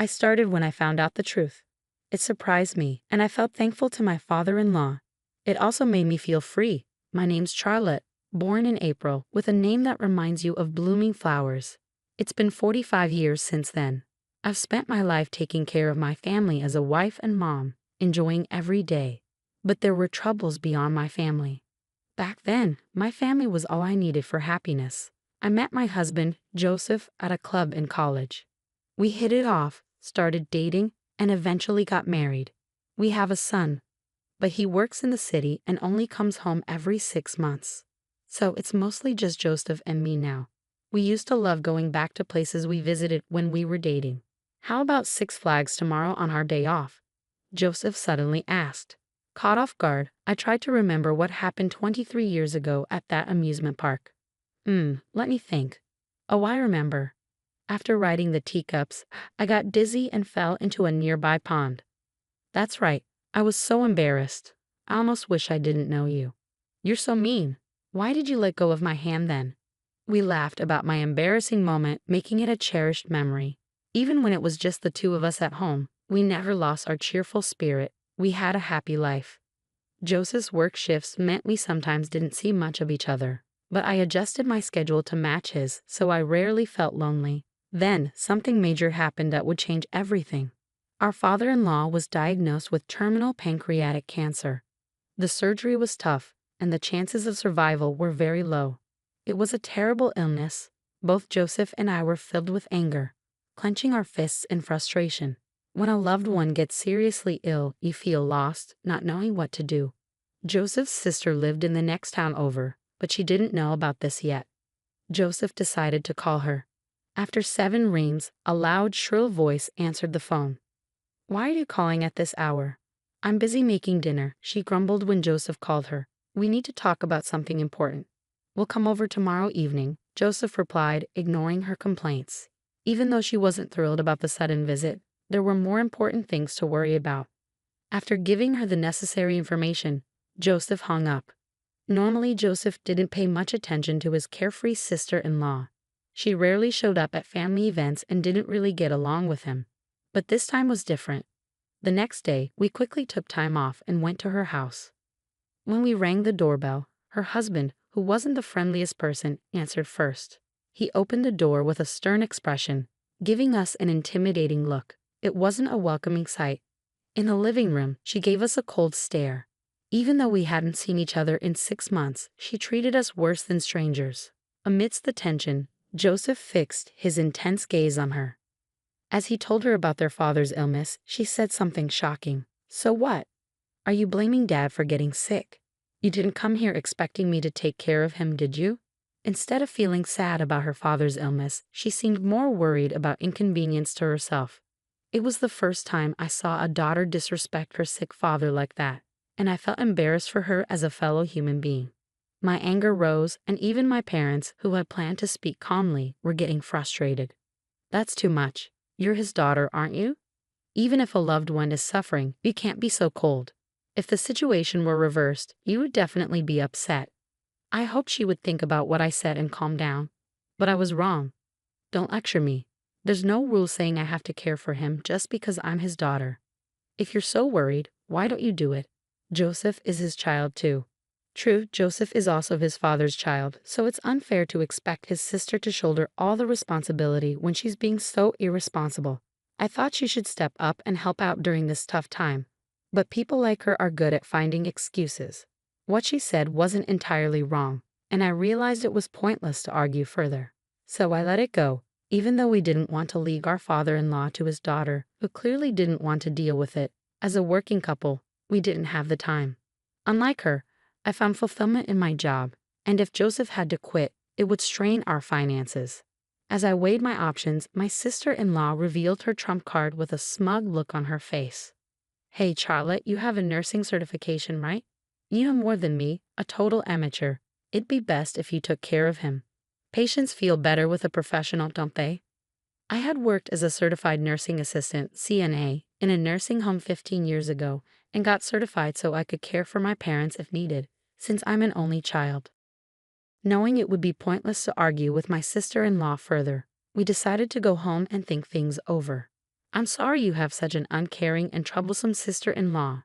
I started when I found out the truth. It surprised me, and I felt thankful to my father-in-law. It also made me feel free. My name's Charlotte, born in April, with a name that reminds you of blooming flowers. It's been 45 years since then. I've spent my life taking care of my family as a wife and mom, enjoying every day. But there were troubles beyond my family. Back then, my family was all I needed for happiness. I met my husband, Joseph, at a club in college. We hit it off, started dating, and eventually got married. We have a son, but he works in the city and only comes home every 6 months. So it's mostly just Joseph and me now. We used to love going back to places we visited when we were dating. How about Six Flags tomorrow on our day off? Joseph suddenly asked. Caught off guard, I tried to remember what happened 23 years ago at that amusement park. Let me think. Oh, I remember. After riding the teacups, I got dizzy and fell into a nearby pond. That's right, I was so embarrassed. I almost wish I didn't know you. You're so mean. Why did you let go of my hand then? We laughed about my embarrassing moment, making it a cherished memory. Even when it was just the two of us at home, we never lost our cheerful spirit. We had a happy life. Joseph's work shifts meant we sometimes didn't see much of each other, but I adjusted my schedule to match his, so I rarely felt lonely. Then, something major happened that would change everything. Our father-in-law was diagnosed with terminal pancreatic cancer. The surgery was tough, and the chances of survival were very low. It was a terrible illness. Both Joseph and I were filled with anger, clenching our fists in frustration. When a loved one gets seriously ill, you feel lost, not knowing what to do. Joseph's sister lived in the next town over, but she didn't know about this yet. Joseph decided to call her. After 7 rings, a loud, shrill voice answered the phone. Why are you calling at this hour? I'm busy making dinner, she grumbled when Joseph called her. We need to talk about something important. We'll come over tomorrow evening, Joseph replied, ignoring her complaints. Even though she wasn't thrilled about the sudden visit, there were more important things to worry about. After giving her the necessary information, Joseph hung up. Normally, Joseph didn't pay much attention to his carefree sister-in-law. She rarely showed up at family events and didn't really get along with him. But this time was different. The next day, we quickly took time off and went to her house. When we rang the doorbell, her husband, who wasn't the friendliest person, answered first. He opened the door with a stern expression, giving us an intimidating look. It wasn't a welcoming sight. In the living room, she gave us a cold stare. Even though we hadn't seen each other in 6 months, she treated us worse than strangers. Amidst the tension, Joseph fixed his intense gaze on her. As he told her about their father's illness, she said something shocking. So what? Are you blaming Dad for getting sick? You didn't come here expecting me to take care of him, did you? Instead of feeling sad about her father's illness, she seemed more worried about inconvenience to herself. It was the first time I saw a daughter disrespect her sick father like that, and I felt embarrassed for her as a fellow human being. My anger rose, and even my parents, who had planned to speak calmly, were getting frustrated. That's too much. You're his daughter, aren't you? Even if a loved one is suffering, you can't be so cold. If the situation were reversed, you would definitely be upset. I hoped she would think about what I said and calm down. But I was wrong. Don't lecture me. There's no rule saying I have to care for him just because I'm his daughter. If you're so worried, why don't you do it? Joseph is his child too. True, Joseph is also his father's child, so it's unfair to expect his sister to shoulder all the responsibility when she's being so irresponsible. I thought she should step up and help out during this tough time. But people like her are good at finding excuses. What she said wasn't entirely wrong, and I realized it was pointless to argue further. So I let it go, even though we didn't want to league our father-in-law to his daughter, who clearly didn't want to deal with it. As a working couple, we didn't have the time. Unlike her, I found fulfillment in my job, and if Joseph had to quit, it would strain our finances. As I weighed my options, my sister-in-law revealed her trump card with a smug look on her face. Hey Charlotte, you have a nursing certification, right? You know more than me, a total amateur. It'd be best if you took care of him. Patients feel better with a professional, don't they? I had worked as a certified nursing assistant, CNA, in a nursing home 15 years ago, and got certified so I could care for my parents if needed, since I'm an only child. Knowing it would be pointless to argue with my sister-in-law further, we decided to go home and think things over. I'm sorry you have such an uncaring and troublesome sister-in-law.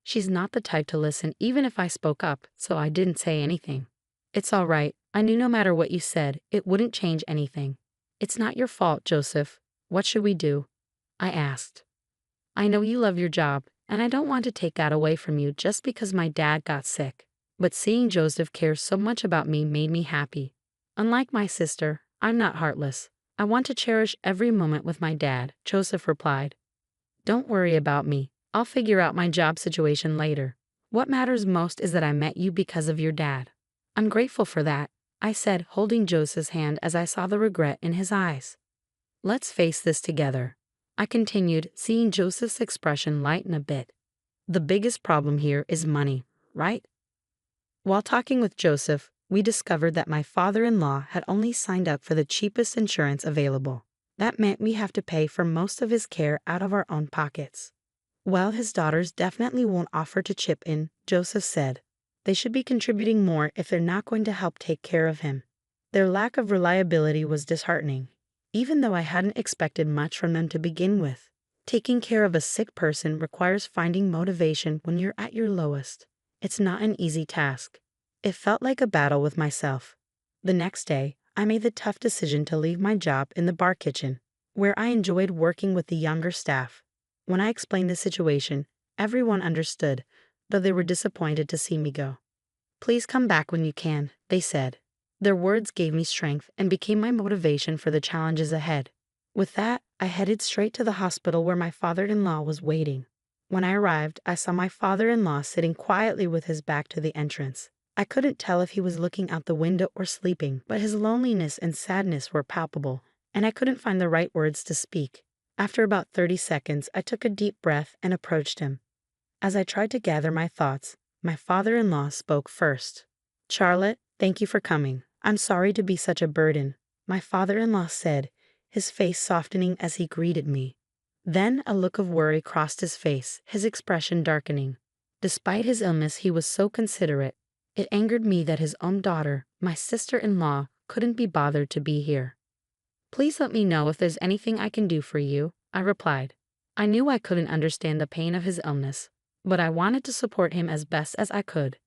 She's not the type to listen even if I spoke up, so I didn't say anything. It's all right. I knew no matter what you said, it wouldn't change anything. It's not your fault, Joseph. What should we do? I asked. I know you love your job, and I don't want to take that away from you just because my dad got sick. But seeing Joseph care so much about me made me happy. Unlike my sister, I'm not heartless. I want to cherish every moment with my dad, Joseph replied. Don't worry about me. I'll figure out my job situation later. What matters most is that I met you because of your dad. I'm grateful for that, I said, holding Joseph's hand as I saw the regret in his eyes. Let's face this together, I continued, seeing Joseph's expression lighten a bit. The biggest problem here is money, right? While talking with Joseph, we discovered that my father-in-law had only signed up for the cheapest insurance available. That meant we have to pay for most of his care out of our own pockets. While his daughters definitely won't offer to chip in, Joseph said, they should be contributing more if they're not going to help take care of him. Their lack of reliability was disheartening, even though I hadn't expected much from them to begin with. Taking care of a sick person requires finding motivation when you're at your lowest. It's not an easy task. It felt like a battle with myself. The next day, I made the tough decision to leave my job in the bar kitchen, where I enjoyed working with the younger staff. When I explained the situation, everyone understood, though they were disappointed to see me go. Please come back when you can, they said. Their words gave me strength and became my motivation for the challenges ahead. With that, I headed straight to the hospital where my father-in-law was waiting. When I arrived, I saw my father-in-law sitting quietly with his back to the entrance. I couldn't tell if he was looking out the window or sleeping, but his loneliness and sadness were palpable, and I couldn't find the right words to speak. After about 30 seconds, I took a deep breath and approached him. As I tried to gather my thoughts, my father-in-law spoke first. Charlotte, thank you for coming. I'm sorry to be such a burden, my father-in-law said, his face softening as he greeted me. Then a look of worry crossed his face, his expression darkening. Despite his illness, he was so considerate. It angered me that his own daughter, my sister-in-law, couldn't be bothered to be here. Please let me know if there's anything I can do for you, I replied. I knew I couldn't understand the pain of his illness, but I wanted to support him as best as I could.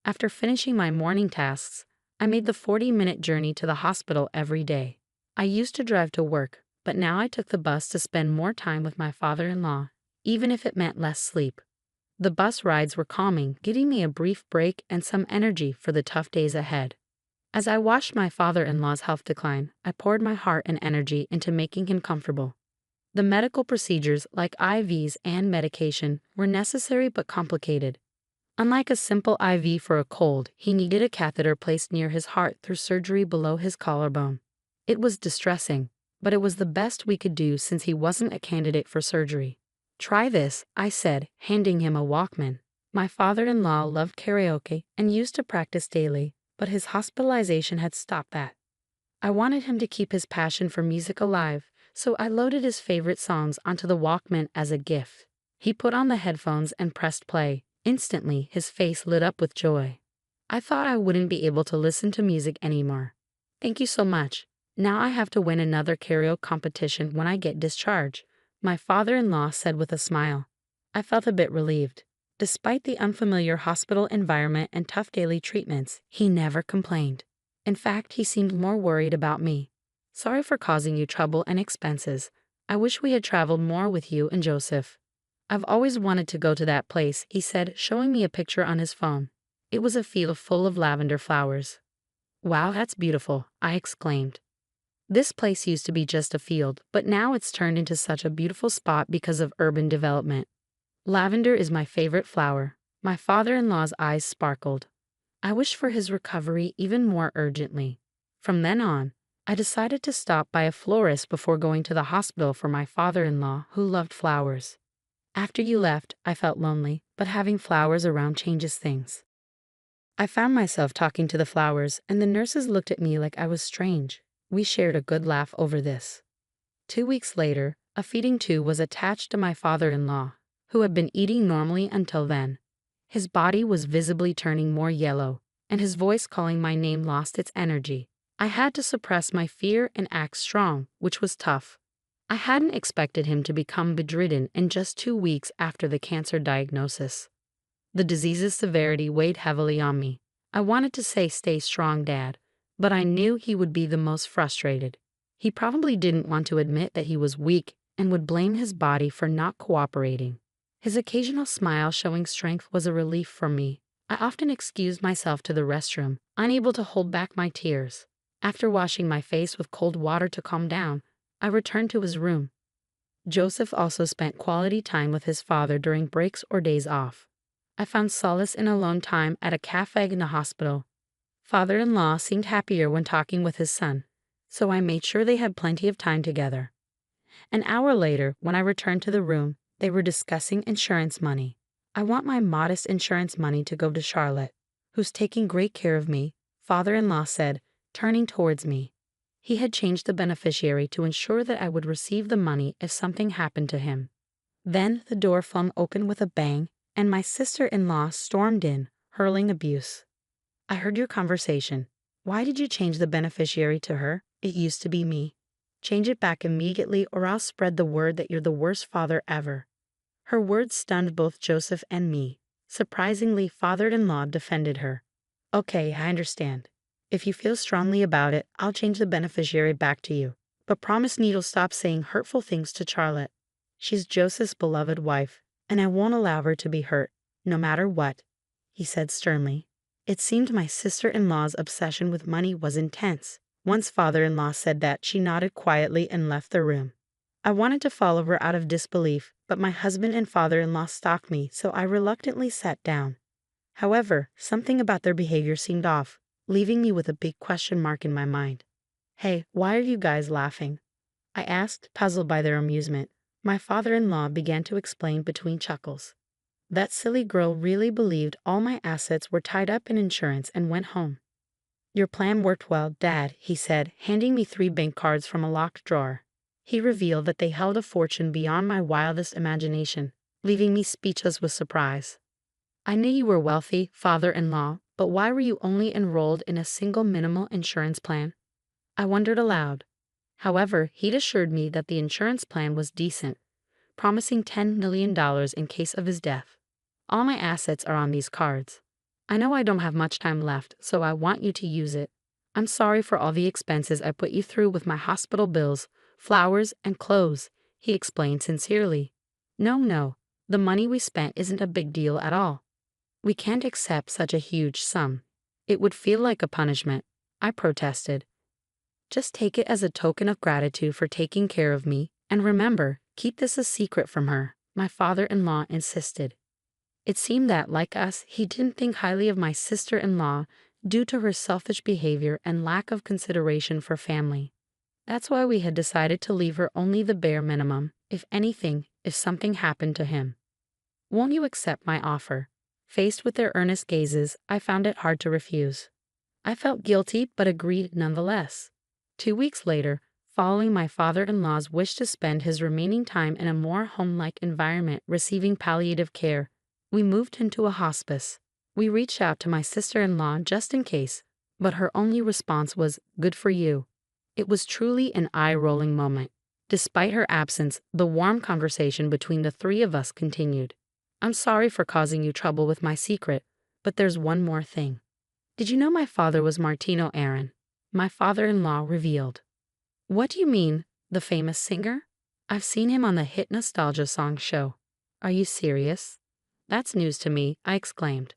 After finishing my morning tasks, I made the 40-minute journey to the hospital every day. I used to drive to work, but now I took the bus to spend more time with my father-in-law, even if it meant less sleep. The bus rides were calming, giving me a brief break and some energy for the tough days ahead. As I watched my father-in-law's health decline, I poured my heart and energy into making him comfortable. The medical procedures, like IVs and medication, were necessary but complicated. Unlike a simple IV for a cold, he needed a catheter placed near his heart through surgery below his collarbone. It was distressing, but it was the best we could do since he wasn't a candidate for surgery. Try this, I said, handing him a Walkman. My father-in-law loved karaoke and used to practice daily, but his hospitalization had stopped that. I wanted him to keep his passion for music alive, so I loaded his favorite songs onto the Walkman as a gift. He put on the headphones and pressed play. Instantly, his face lit up with joy. I thought I wouldn't be able to listen to music anymore. Thank you so much. Now I have to win another karaoke competition when I get discharged, my father-in-law said with a smile. I felt a bit relieved. Despite the unfamiliar hospital environment and tough daily treatments, he never complained. In fact, he seemed more worried about me. Sorry for causing you trouble and expenses. I wish we had traveled more with you and Joseph. I've always wanted to go to that place, he said, showing me a picture on his phone. It was a field full of lavender flowers. Wow, that's beautiful, I exclaimed. This place used to be just a field, but now it's turned into such a beautiful spot because of urban development. Lavender is my favorite flower. My father-in-law's eyes sparkled. I wished for his recovery even more urgently. From then on, I decided to stop by a florist before going to the hospital for my father-in-law, who loved flowers. After you left, I felt lonely, but having flowers around changes things. I found myself talking to the flowers, and the nurses looked at me like I was strange. We shared a good laugh over this. 2 weeks later, a feeding tube was attached to my father-in-law, who had been eating normally until then. His body was visibly turning more yellow, and his voice calling my name lost its energy. I had to suppress my fear and act strong, which was tough. I hadn't expected him to become bedridden in just 2 weeks after the cancer diagnosis. The disease's severity weighed heavily on me. I wanted to say, "Stay strong, Dad," but I knew he would be the most frustrated. He probably didn't want to admit that he was weak and would blame his body for not cooperating. His occasional smile showing strength was a relief for me. I often excused myself to the restroom, unable to hold back my tears. After washing my face with cold water to calm down, I returned to his room. Joseph also spent quality time with his father during breaks or days off. I found solace in alone time at a cafe in the hospital. Father-in-law seemed happier when talking with his son, so I made sure they had plenty of time together. An hour later, when I returned to the room, they were discussing insurance money. "I want my modest insurance money to go to Charlotte, who's taking great care of me," father-in-law said, turning towards me. He had changed the beneficiary to ensure that I would receive the money if something happened to him. Then the door flung open with a bang, and my sister-in-law stormed in, hurling abuse. "I heard your conversation. Why did you change the beneficiary to her? It used to be me. Change it back immediately or I'll spread the word that you're the worst father ever." Her words stunned both Joseph and me. Surprisingly, father-in-law defended her. "Okay, I understand. If you feel strongly about it, I'll change the beneficiary back to you. But promise me you'll stop saying hurtful things to Charlotte. She's Joseph's beloved wife, and I won't allow her to be hurt, no matter what," he said sternly. It seemed my sister-in-law's obsession with money was intense. Once father-in-law said that, she nodded quietly and left the room. I wanted to follow her out of disbelief, but my husband and father-in-law stopped me, so I reluctantly sat down. However, something about their behavior seemed off, leaving me with a big question mark in my mind. "Hey, why are you guys laughing?" I asked, puzzled by their amusement. My father-in-law began to explain between chuckles. "That silly girl really believed all my assets were tied up in insurance and went home." "Your plan worked well, Dad," he said, handing me 3 bank cards from a locked drawer. He revealed that they held a fortune beyond my wildest imagination, leaving me speechless with surprise. "I knew you were wealthy, father-in-law, but why were you only enrolled in a single minimal insurance plan?" I wondered aloud. However, he'd assured me that the insurance plan was decent, promising $10 million in case of his death. "All my assets are on these cards. I know I don't have much time left, so I want you to use it. I'm sorry for all the expenses I put you through with my hospital bills, flowers, and clothes," he explained sincerely. No, the money we spent isn't a big deal at all. We can't accept such a huge sum. It would feel like a punishment," I protested. "Just take it as a token of gratitude for taking care of me, and remember, keep this a secret from her," my father-in-law insisted. It seemed that, like us, he didn't think highly of my sister-in-law due to her selfish behavior and lack of consideration for family. That's why we had decided to leave her only the bare minimum, if anything, if something happened to him. "Won't you accept my offer?" Faced with their earnest gazes, I found it hard to refuse. I felt guilty but agreed nonetheless. 2 weeks later, following my father-in-law's wish to spend his remaining time in a more home-like environment receiving palliative care, we moved into a hospice. We reached out to my sister-in-law just in case, but her only response was, "Good for you." It was truly an eye-rolling moment. Despite her absence, the warm conversation between the 3 of us continued. "I'm sorry for causing you trouble with my secret, but there's one more thing. Did you know my father was Martino Aaron?" My father-in-law revealed. "What do you mean, the famous singer? I've seen him on the hit nostalgia song show." "Are you serious?" "That's news to me," I exclaimed.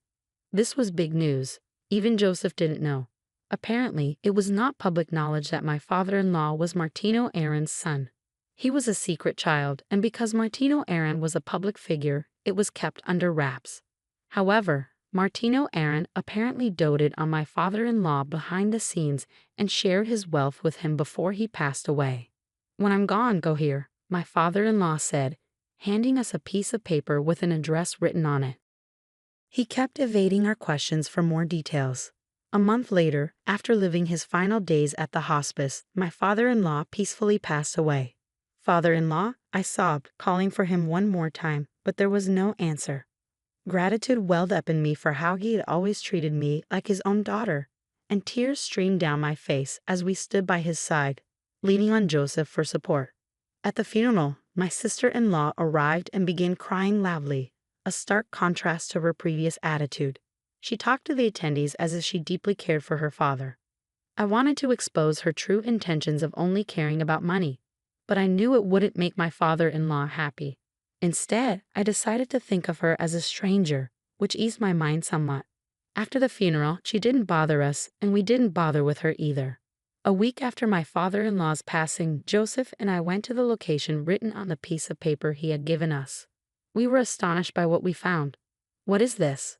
This was big news. Even Joseph didn't know. Apparently, it was not public knowledge that my father-in-law was Martino Aaron's son. He was a secret child, and because Martino Aaron was a public figure, it was kept under wraps. However, Martino Aaron apparently doted on my father-in-law behind the scenes and shared his wealth with him before he passed away. "When I'm gone, go here," my father-in-law said, handing us a piece of paper with an address written on it. He kept evading our questions for more details. A month later, after living his final days at the hospice, my father-in-law peacefully passed away. "Father-in-law," I sobbed, calling for him one more time, but there was no answer. Gratitude welled up in me for how he had always treated me like his own daughter, and tears streamed down my face as we stood by his side, leaning on Joseph for support. At the funeral, my sister-in-law arrived and began crying loudly, a stark contrast to her previous attitude. She talked to the attendees as if she deeply cared for her father. I wanted to expose her true intentions of only caring about money, but I knew it wouldn't make my father-in-law happy. Instead, I decided to think of her as a stranger, which eased my mind somewhat. After the funeral, she didn't bother us, and we didn't bother with her either. A week after my father-in-law's passing, Joseph and I went to the location written on the piece of paper he had given us. We were astonished by what we found. "What is this?"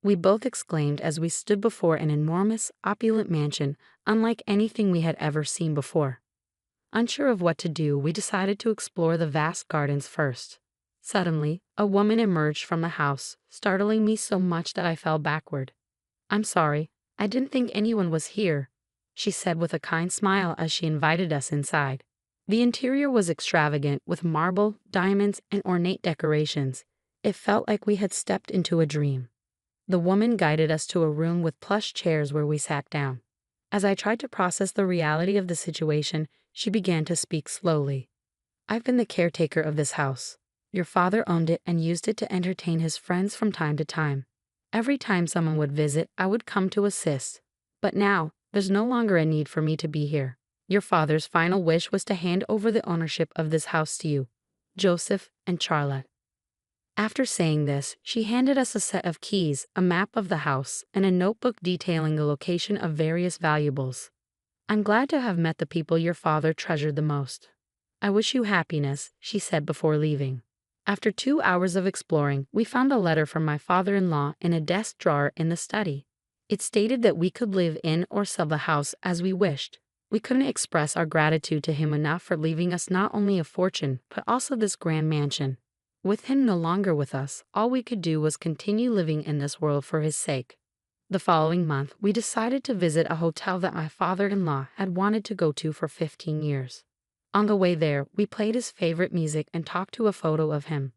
we both exclaimed as we stood before an enormous, opulent mansion, unlike anything we had ever seen before. Unsure of what to do, we decided to explore the vast gardens first. Suddenly, a woman emerged from the house, startling me so much that I fell backward. "I'm sorry, I didn't think anyone was here," she said with a kind smile as she invited us inside. The interior was extravagant, with marble, diamonds, and ornate decorations. It felt like we had stepped into a dream. The woman guided us to a room with plush chairs where we sat down. As I tried to process the reality of the situation, she began to speak slowly. "I've been the caretaker of this house. Your father owned it and used it to entertain his friends from time to time. Every time someone would visit, I would come to assist. But now, there's no longer a need for me to be here. Your father's final wish was to hand over the ownership of this house to you, Joseph and Charlotte." After saying this, she handed us a set of keys, a map of the house, and a notebook detailing the location of various valuables. "I'm glad to have met the people your father treasured the most. I wish you happiness," she said before leaving. After 2 hours of exploring, we found a letter from my father-in-law in a desk drawer in the study. It stated that we could live in or sell the house as we wished. We couldn't express our gratitude to him enough for leaving us not only a fortune, but also this grand mansion. With him no longer with us, all we could do was continue living in this world for his sake. The following month, we decided to visit a hotel that my father-in-law had wanted to go to for 15 years. On the way there, we played his favorite music and talked to a photo of him.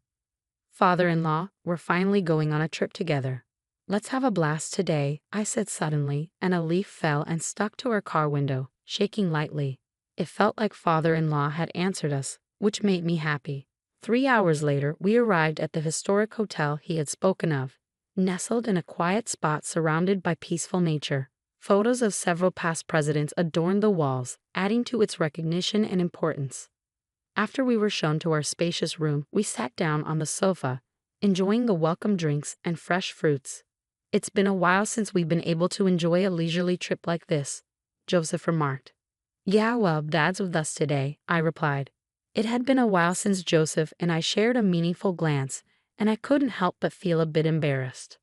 "Father-in-law, we're finally going on a trip together. Let's have a blast today," I said suddenly, and a leaf fell and stuck to our car window, shaking lightly. It felt like father-in-law had answered us, which made me happy. 3 hours later, we arrived at the historic hotel he had spoken of, nestled in a quiet spot surrounded by peaceful nature. Photos of several past presidents adorned the walls, adding to its recognition and importance. After we were shown to our spacious room, we sat down on the sofa, enjoying the welcome drinks and fresh fruits. "It's been a while since we've been able to enjoy a leisurely trip like this," Joseph remarked. "Yeah, well, Dad's with us today," I replied. It had been a while since Joseph and I shared a meaningful glance, and I couldn't help but feel a bit embarrassed.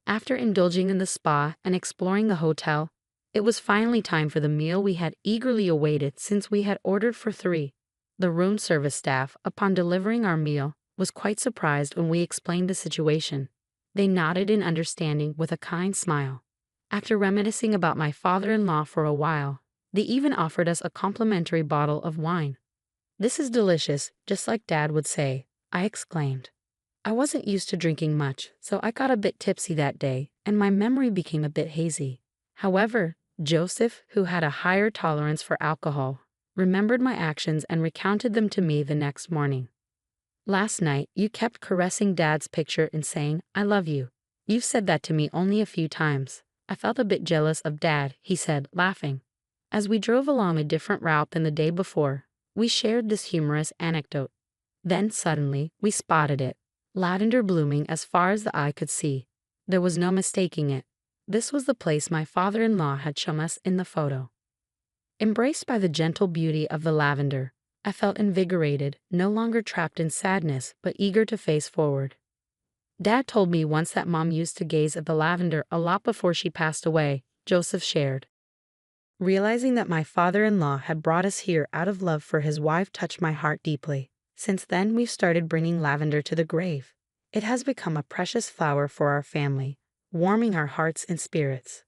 After indulging in the spa and exploring the hotel, it was finally time for the meal we had eagerly awaited since we had ordered for 3. The room service staff, upon delivering our meal, was quite surprised when we explained the situation. They nodded in understanding with a kind smile. After reminiscing about my father-in-law for a while, they even offered us a complimentary bottle of wine. "This is delicious, just like Dad would say," I exclaimed. I wasn't used to drinking much, so I got a bit tipsy that day, and my memory became a bit hazy. However, Joseph, who had a higher tolerance for alcohol, remembered my actions and recounted them to me the next morning. "Last night, you kept caressing Dad's picture and saying, 'I love you.' You've said that to me only a few times. I felt a bit jealous of Dad," he said, laughing. As we drove along a different route than the day before, we shared this humorous anecdote. Then suddenly, we spotted it. Lavender blooming as far as the eye could see. There was no mistaking it. This was the place my father-in-law had shown us in the photo. Embraced by the gentle beauty of the lavender, I felt invigorated, no longer trapped in sadness, but eager to face forward. "Dad told me once that Mom used to gaze at the lavender a lot before she passed away," Joseph shared. Realizing that my father-in-law had brought us here out of love for his wife touched my heart deeply. Since then, we've started bringing lavender to the grave. It has become a precious flower for our family, warming our hearts and spirits.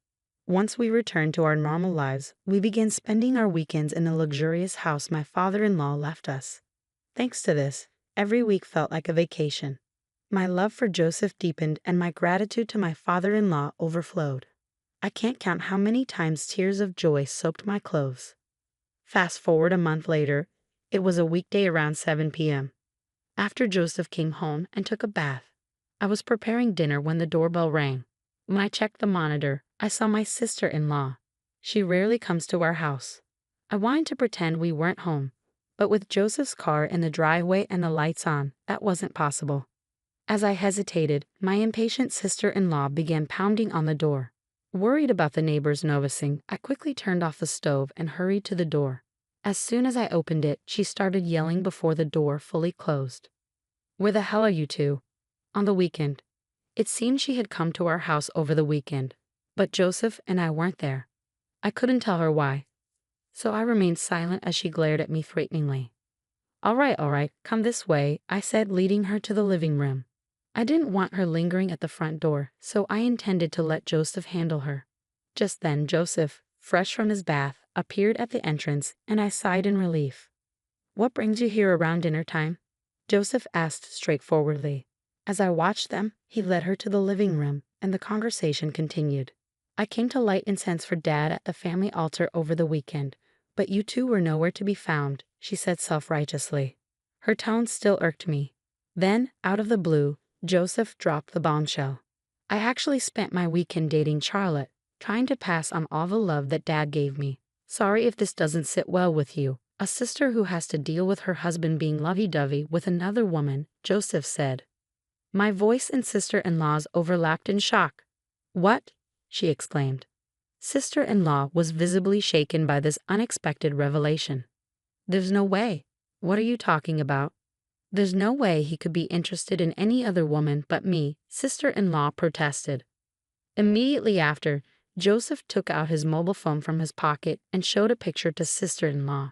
Once we return to our normal lives, we begin spending our weekends in the luxurious house my father-in-law left us. Thanks to this, every week felt like a vacation. My love for Joseph deepened and my gratitude to my father-in-law overflowed. I can't count how many times tears of joy soaked my clothes. Fast forward a month later, It was a weekday around 7 p.m. After Joseph came home and took a bath. I was preparing dinner when the doorbell rang. When I checked the monitor, I saw my sister-in-law. She rarely comes to our house. I wanted to pretend we weren't home, but with Joseph's car in the driveway and the lights on, that wasn't possible. As I hesitated, my impatient sister-in-law began pounding on the door. Worried about the neighbors noticing, I quickly turned off the stove and hurried to the door. As soon as I opened it, she started yelling before the door fully closed. "Where the hell are you two?" "On the weekend." It seemed she had come to our house over the weekend, but Joseph and I weren't there. I couldn't tell her why, so I remained silent as she glared at me threateningly. All right, come this way," I said, leading her to the living room. I didn't want her lingering at the front door, so I intended to let Joseph handle her. Just then, Joseph, fresh from his bath, appeared at the entrance, and I sighed in relief. "What brings you here around dinner time?" Joseph asked straightforwardly. As I watched them, he led her to the living room, and the conversation continued. "I came to light incense for Dad at the family altar over the weekend, but you two were nowhere to be found," she said self-righteously. Her tone still irked me. Then, out of the blue, Joseph dropped the bombshell. "I actually spent my weekend dating Charlotte, trying to pass on all the love that Dad gave me. Sorry if this doesn't sit well with you. A sister who has to deal with her husband being lovey-dovey with another woman," Joseph said. My voice and sister-in-law's overlapped in shock. "What?" she exclaimed. Sister-in-law was visibly shaken by this unexpected revelation. "There's no way." "What are you talking about?" "There's no way he could be interested in any other woman but me," sister-in-law protested. Immediately after, Joseph took out his mobile phone from his pocket and showed a picture to sister-in-law.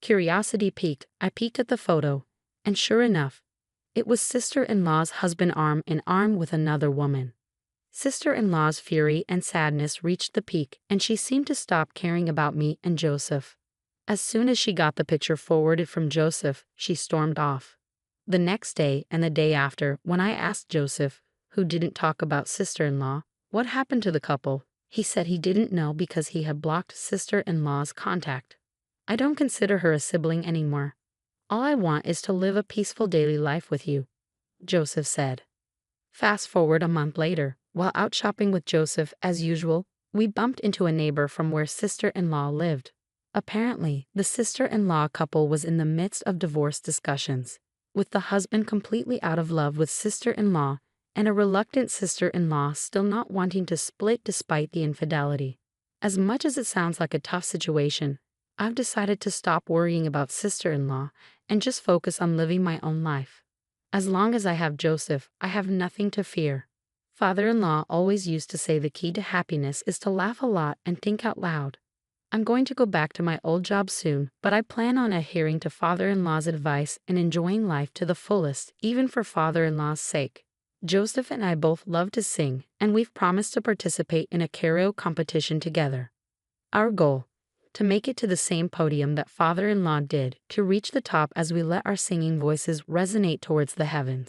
Curiosity piqued. I peeked at the photo, and sure enough, it was sister-in-law's husband arm in arm with another woman. Sister-in-law's fury and sadness reached the peak, and she seemed to stop caring about me and Joseph. As soon as she got the picture forwarded from Joseph, she stormed off. The next day and the day after, when I asked Joseph, who didn't talk about sister-in-law, what happened to the couple, he said he didn't know because he had blocked sister-in-law's contact. "I don't consider her a sibling anymore. All I want is to live a peaceful daily life with you," Joseph said. Fast forward a month later, while out shopping with Joseph as usual, we bumped into a neighbor from where sister-in-law lived. Apparently, the sister-in-law couple was in the midst of divorce discussions, with the husband completely out of love with sister-in-law and a reluctant sister-in-law still not wanting to split despite the infidelity. As much as it sounds like a tough situation, I've decided to stop worrying about sister-in-law and just focus on living my own life. As long as I have Joseph, I have nothing to fear. Father-in-law always used to say the key to happiness is to laugh a lot and think out loud. I'm going to go back to my old job soon, but I plan on adhering to father-in-law's advice and enjoying life to the fullest, even for father-in-law's sake. Joseph and I both love to sing, and we've promised to participate in a karaoke competition together. Our goal: to make it to the same podium that father-in-law did, to reach the top as we let our singing voices resonate towards the heavens.